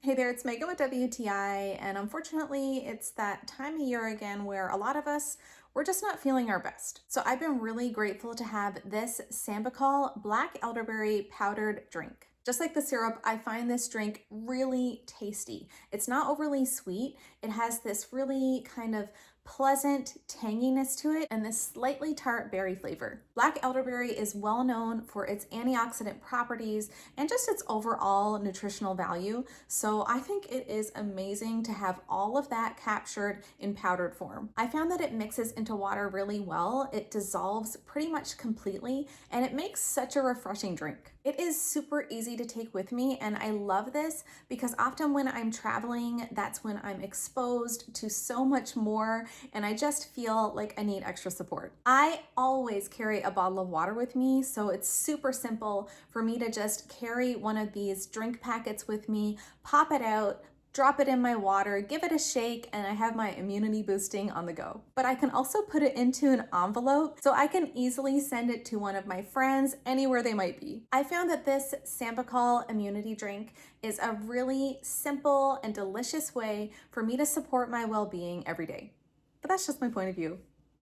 Hey there, it's Megan with WTI, and unfortunately, it's that time of year again where a lot of us, we're just not feeling our best. So I've been really grateful to have this Sambucol Black Elderberry powdered drink. Just like the syrup, I find this drink really tasty. It's not overly sweet. It has this really kind of pleasant tanginess to it and this slightly tart berry flavor. Black elderberry is well known for its antioxidant properties and just its overall nutritional value. So I think it is amazing to have all of that captured in powdered form. I found that it mixes into water really well. It dissolves pretty much completely and it makes such a refreshing drink. It is super easy to take with me, and I love this because often when I'm traveling, that's when I'm exposed to so much more and I just feel like I need extra support. I always carry a bottle of water with me, so it's super simple for me to just carry one of these drink packets with me, pop it out, drop it in my water, give it a shake, and I have my immunity boosting on the go. But I can also put it into an envelope so I can easily send it to one of my friends anywhere they might be. I found that this Sambucol immunity drink is a really simple and delicious way for me to support my well-being every day. But that's just my point of view.